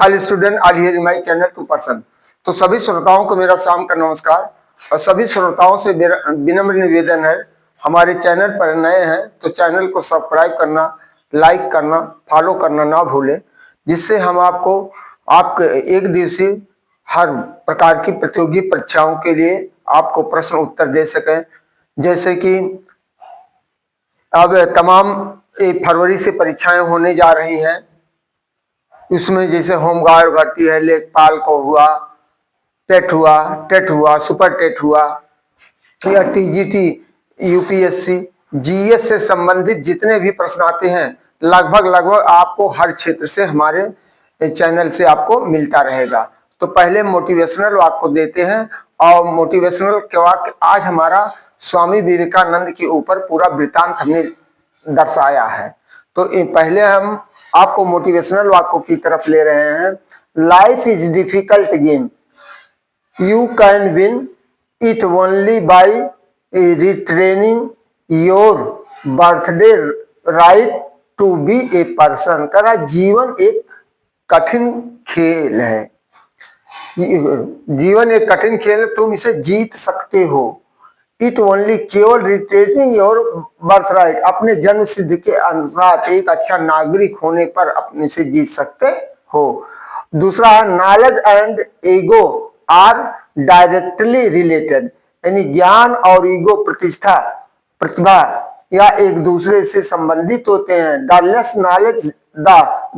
All student all here in my channel to person. तो सभी श्रोताओं को मेरा शाम का नमस्कार और सभी श्रोताओं से विनम्र निवेदन है, हमारे चैनल पर नए हैं तो चैनल को सब्सक्राइब करना, लाइक करना, फॉलो करना ना भूलें, जिससे हम आपको एक दिवसीय हर प्रकार की प्रतियोगी परीक्षाओं के लिए आपको प्रश्न उत्तर दे सकें। जैसे कि अब तमाम फरवरी से परीक्षाएं होने जा रही हैं, इसमें जैसे होमगार्ड भर्ती है, लेखपाल को हुआ, टेट हुआ, सुपर टेट हुआ, या टीजीटी, यूपीएससी, जीएस से संबंधित जितने भी प्रश्न आते हैं लगभग आपको हर क्षेत्र से हमारे चैनल से आपको मिलता रहेगा। तो पहले मोटिवेशनल वाक्य को देते हैं और मोटिवेशनल के वाक्य आज हमारा स्वामी विवेकानंद के ऊपर पूरा वृत्तांत हमने दर्शाया है। तो पहले हम आपको मोटिवेशनल वाक्यों की तरफ ले रहे हैं। Life is difficult game, you can win it only by retraining your birthday right to be a person. कहा जीवन एक कठिन खेल है, जीवन एक कठिन खेल है, तुम इसे जीत सकते हो। इट ओनली, केवल रिट्रेनिंग योर बर्थ राइट, अपने जन्म सिद्ध के अनुसार एक अच्छा नागरिक होने पर अपने से जीत सकते हो। दूसरा है knowledge and ego are directly related, यानी ज्ञान और ईगो प्रतिभा या एक दूसरे से संबंधित होते हैं। The less knowledge the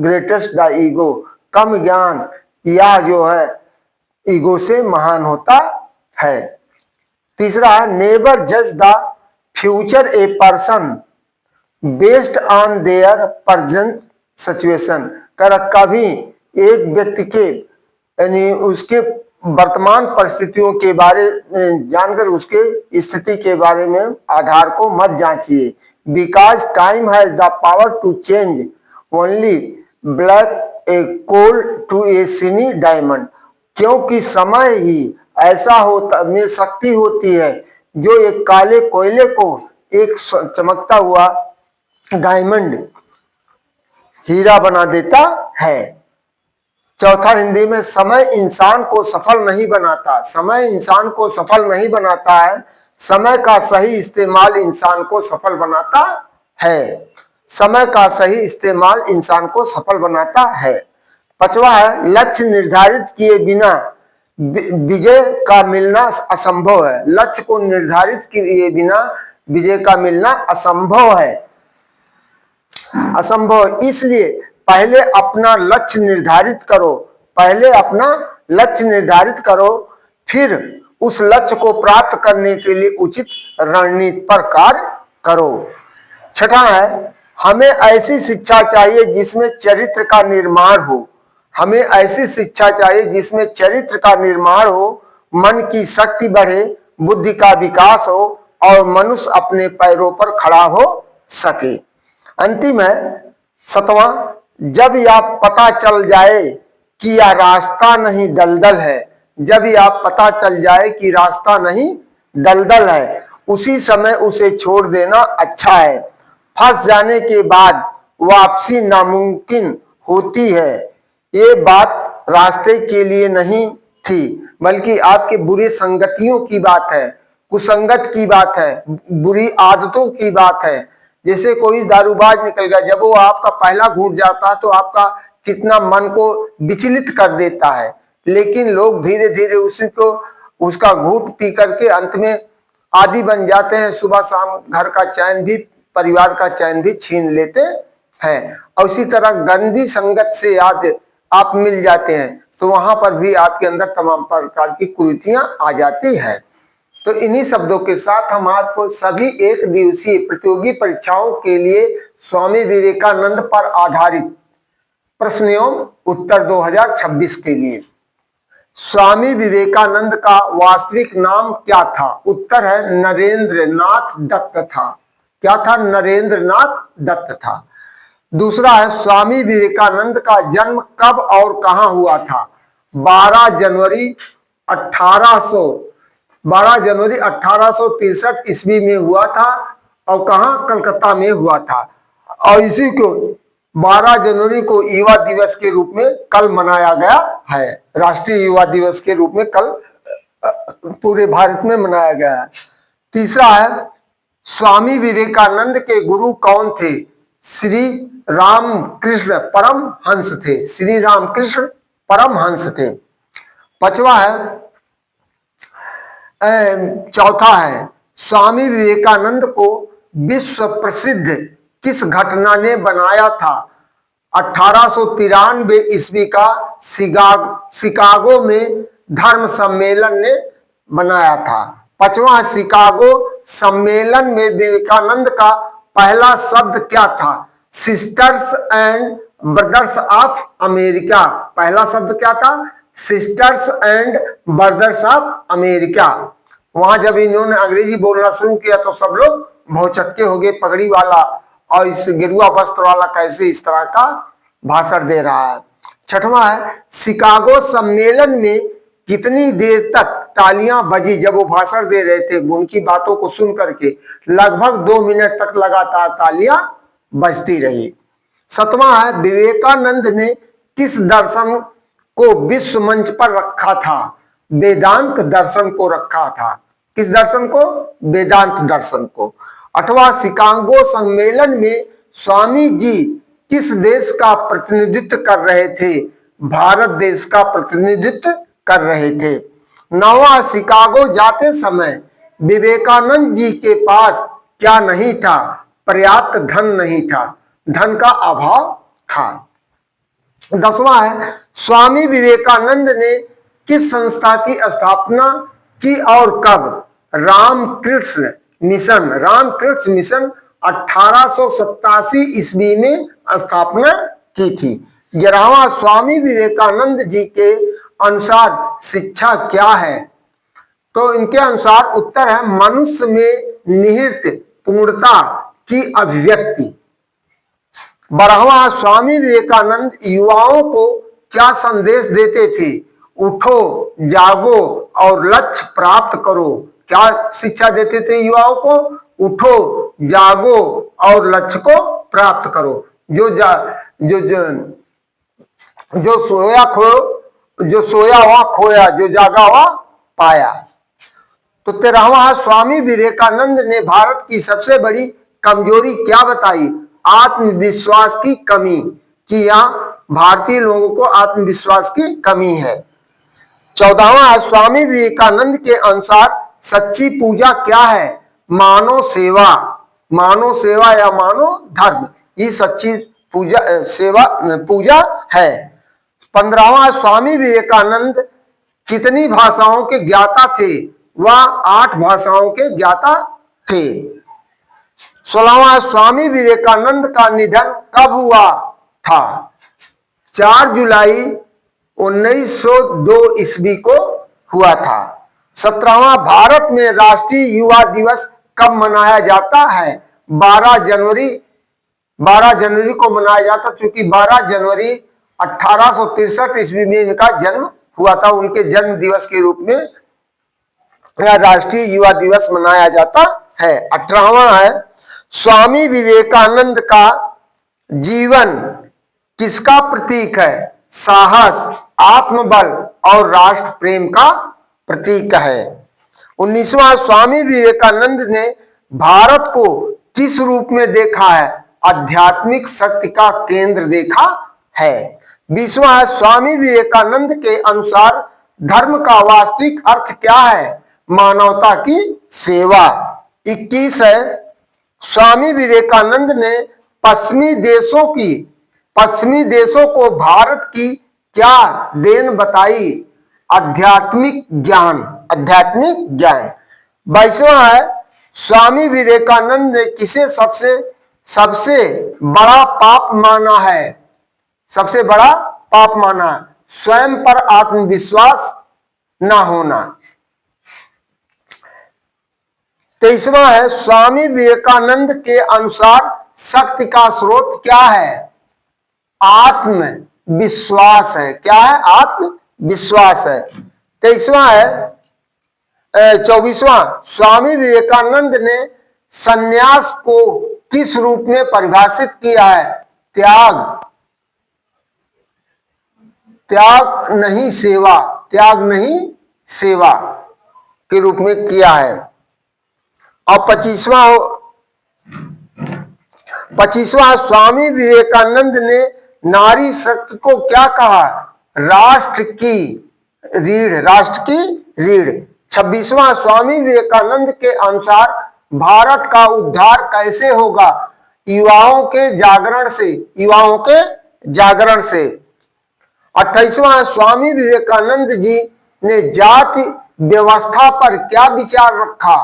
greatest the ego, कम ज्ञान या जो है ईगो से महान होता है। तीसरा है नेवर जज the future a person based on their present situation. कभी एक व्यक्ति के यानी उसके वर्तमान परिस्थितियों के बारे में जानकर उसके स्थिति के बारे में आधार को मत जांचिए। Because time has the power to change only black a coal to a shiny diamond, क्योंकि समय ही ऐसा होता में शक्ति होती है जो एक काले कोयले को एक चमकता हुआ डायमंड हीरा बना देता है। चौथा हिंदी में समय इंसान को सफल नहीं बनाता, समय इंसान को सफल नहीं बनाता है, समय का सही इस्तेमाल इंसान को सफल बनाता है। समय का सही इस्तेमाल इंसान को सफल बनाता है। पांचवा है लक्ष्य निर्धारित किए बिना विजय का मिलना असंभव है। लक्ष्य को निर्धारित किए बिना विजय का मिलना असंभव है, असंभव। इसलिए पहले अपना लक्ष्य निर्धारित करो, पहले अपना लक्ष्य निर्धारित करो, फिर उस लक्ष्य को प्राप्त करने के लिए उचित रणनीति पर कार्य करो। छठा है हमें ऐसी शिक्षा चाहिए जिसमें चरित्र का निर्माण हो, हमें ऐसी शिक्षा चाहिए जिसमें चरित्र का निर्माण हो, मन की शक्ति बढ़े, बुद्धि का विकास हो और मनुष्य अपने पैरों पर खड़ा हो सके। अंतिम है सातवां, जब यह पता चल जाए कि यह रास्ता नहीं दलदल है, जब यह पता चल जाए कि रास्ता नहीं दलदल है, उसी समय उसे छोड़ देना अच्छा है। फंस जाने के बाद वापसी नामुमकिन होती है। ये बात रास्ते के लिए नहीं थी, बल्कि आपके बुरी संगतियों की बात है, कुसंगत की बात है, बुरी आदतों की बात है। जैसे कोई दारूबाज निकल गया, जब वो आपका पहला घूंट जाता है तो आपका कितना मन को विचलित कर देता है, लेकिन लोग धीरे धीरे उसी को उसका घूंट पी करके अंत में आदी बन जाते हैं। सुबह शाम घर का चैन भी, परिवार का चैन भी छीन लेते हैं। और इसी तरह गंदी संगत से याद आप मिल जाते हैं तो वहां पर भी आपके अंदर तमाम प्रकार की कुरीतियां आ जाती है। तो इन्हीं शब्दों के साथ हम आपको सभी एक दिवसीय प्रतियोगी परीक्षाओं के लिए स्वामी विवेकानंद पर आधारित प्रश्न एवं उत्तर 2026 के लिए। स्वामी विवेकानंद का वास्तविक नाम क्या था? उत्तर है नरेंद्र नाथ दत्त था। क्या था? नरेंद्र नाथ दत्त था। दूसरा है स्वामी विवेकानंद का जन्म कब और कहां हुआ था? 12 जनवरी 1863 ईस्वी में हुआ था। और कहां? कलकत्ता में हुआ था। और इसी को 12 जनवरी को युवा दिवस के रूप में कल मनाया गया है। राष्ट्रीय युवा दिवस के रूप में कल पूरे भारत में मनाया गया है। तीसरा है, स्वामी विवेकानंद के गुरु कौन थे? श्री रामकृष्ण परमहंस थे। श्री रामकृष्ण परमहंस थे। पांचवा है, चौथा है, स्वामी विवेकानंद को विश्व प्रसिद्ध किस घटना ने बनाया था? 1893 ईस्वी का शिकागो में धर्म सम्मेलन ने बनाया था। पांचवा, शिकागो सम्मेलन में विवेकानंद का पहला शब्द क्या था? Sisters and brothers of America. पहला शब्द क्या था? Sisters and brothers of America. वहां जब इन्होंने अंग्रेजी बोलना शुरू किया तो सब लोग भौचक्के हो गए, पगड़ी वाला और इस गेरुआ वस्त्र वाला कैसे इस तरह का भाषण दे रहा है। छठवां है, शिकागो सम्मेलन में कितनी देर तक तालियां बजी? जब वो भाषण दे रहे थे, उनकी बातों को सुन करके लगभग 2 मिनट तक लगातार तालियां बजती रही। सातवां है, विवेकानंद ने किस दर्शन को विश्व मंच पर रखा था? वेदांत दर्शन को रखा था। किस दर्शन को? वेदांत दर्शन को। आठवां, शिकागो सम्मेलन में स्वामी जी किस देश का प्रतिनिधित्व कर रहे थे? भारत देश का प्रतिनिधित्व कर रहे थे। नौवां, शिकागो जाते समय विवेकानंद जी के पास क्या नहीं था? पर्याप्त धन नहीं था, धन का अभाव था। 10वां है, स्वामी विवेकानंद ने किस संस्था की स्थापना की और कब? रामकृष्ण मिशन। रामकृष्ण मिशन 1887 ईस्वी में स्थापना की थी। 11वां, स्वामी विवेकानंद जी के अनुसार शिक्षा क्या है? तो इनके अनुसार उत्तर है, मनुष्य में निहित पूर्णता की अभिव्यक्ति। 12वां, स्वामी विवेकानंद युवाओं को क्या संदेश देते थे? उठो, जागो और लक्ष्य प्राप्त करो। क्या शिक्षा देते थे युवाओं को? उठो, जागो और लक्ष्य को प्राप्त करो। जो सोया हुआ खोया, जो जागा हुआ पाया। तो 13वां, स्वामी विवेकानंद ने भारत की सबसे बड़ी कमजोरी क्या बताई? आत्मविश्वास की कमी, कि यहाँ भारतीय लोगों को आत्मविश्वास की कमी है। 14वां, स्वामी विवेकानंद के अनुसार सच्ची पूजा क्या है? मानव सेवा। मानव सेवा या मानव धर्म, ये सच्ची पूजा है। 15वां, स्वामी विवेकानंद कितनी भाषाओं के ज्ञाता थे? वह 8 भाषाओं के ज्ञाता थे। 16वां, स्वामी विवेकानंद का निधन कब हुआ था? 4 जुलाई 1902 ईस्वी को हुआ था। 17वां, भारत में राष्ट्रीय युवा दिवस कब मनाया जाता है? 12 जनवरी को मनाया जाता, क्योंकि 12 जनवरी 1863 ईस्वी में इनका जन्म हुआ था। उनके जन्म दिवस के रूप में राष्ट्रीय युवा दिवस मनाया जाता है। 18वां है, स्वामी विवेकानंद का जीवन किसका प्रतीक है? साहस, आत्मबल और राष्ट्र प्रेम का प्रतीक है। 19वां, स्वामी विवेकानंद ने भारत को किस रूप में देखा है? आध्यात्मिक शक्ति का केंद्र देखा है। 20वां, स्वामी विवेकानंद के अनुसार धर्म का वास्तविक अर्थ क्या है? मानवता की सेवा। 21 है, स्वामी विवेकानंद ने पश्चिमी देशों को भारत की क्या देन बताई? आध्यात्मिक ज्ञान। 22वां है, स्वामी विवेकानंद ने किसे सबसे बड़ा पाप माना है? सबसे बड़ा पाप माना है स्वयं पर आत्मविश्वास न होना। 23वां है, स्वामी विवेकानंद के अनुसार शक्ति का स्रोत क्या है? आत्मविश्वास है। क्या है? आत्मविश्वास है। 23वां है, 24वां, स्वामी विवेकानंद ने सन्यास को किस रूप में परिभाषित किया है? त्याग, त्याग नहीं सेवा, त्याग नहीं सेवा के रूप में किया है। और 25वां स्वामी विवेकानंद ने नारी शक्ति को क्या कहा? राष्ट्र की रीढ़, राष्ट्र की रीढ़। 26वां स्वामी विवेकानंद के अनुसार भारत का उद्धार कैसे होगा? युवाओं के जागरण से, युवाओं के जागरण से। 28वां स्वामी विवेकानंद जी ने जाति व्यवस्था पर क्या विचार रखा?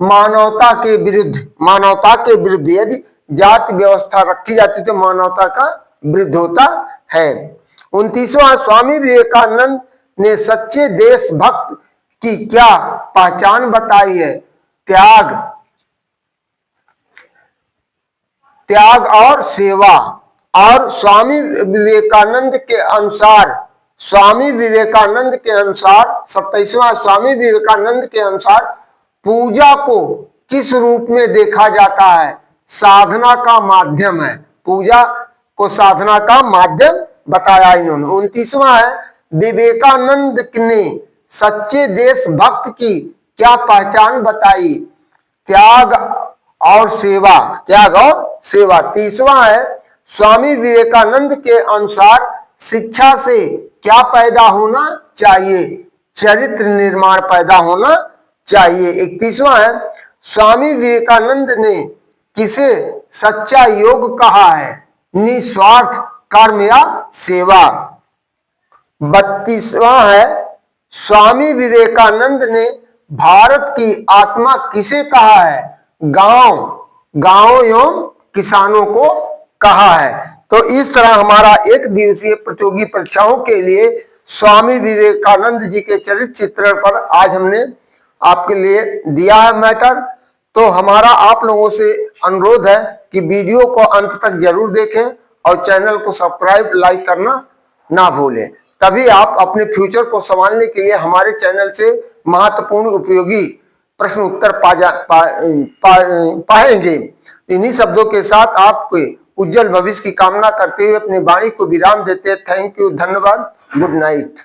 मानवता के विरुद्ध, मानवता के विरुद्ध। यदि जाति व्यवस्था रखी जाती तो मानवता का विरुद्ध होता है। 29वां स्वामी विवेकानंद ने सच्चे देशभक्त की क्या पहचान बताई है? त्याग, त्याग और सेवा। और स्वामी विवेकानंद के अनुसार, स्वामी विवेकानंद के अनुसार 27वां स्वामी विवेकानंद के अनुसार पूजा को किस रूप में देखा जाता है? साधना का माध्यम है। पूजा को साधना का माध्यम बताया इन्होंने। 29वां है विवेकानंद ने सच्चे देशभक्त की क्या पहचान बताई? त्याग और सेवा, त्याग और सेवा। 30वां है स्वामी विवेकानंद के अनुसार शिक्षा से क्या पैदा होना चाहिए? चरित्र निर्माण पैदा होना चाहिए। 31वां है स्वामी विवेकानंद ने किसे सच्चा योग कहा है? निस्वार्थ कर्म या सेवा। 32वां है स्वामी विवेकानंद ने भारत की आत्मा किसे कहा है? गांव, गांव एवं किसानों को कहा है। तो इस तरह हमारा एक दिवसीय प्रतियोगी परीक्षाओं के लिए स्वामी विवेकानंद जी के चरित्र चित्रण पर आज हमने आपके लिए दिया है मैटर। तो हमारा आप लोगों से अनुरोध है कि वीडियो को अंत तक जरूर देखें और चैनल को सब्सक्राइब, लाइक करना ना भूलें। तभी आप अपने फ्यूचर को संभालने के लिए हमारे चैनल से महत्वपूर्ण उपयोगी प्रश्न उत्तर पाएंगे। इन्हीं शब्दों के साथ आपके उज्जवल भविष्य की कामना करते हुए अपनी वाणी को विराम देते हैं। थैंक यू, धन्यवाद, गुड नाइट।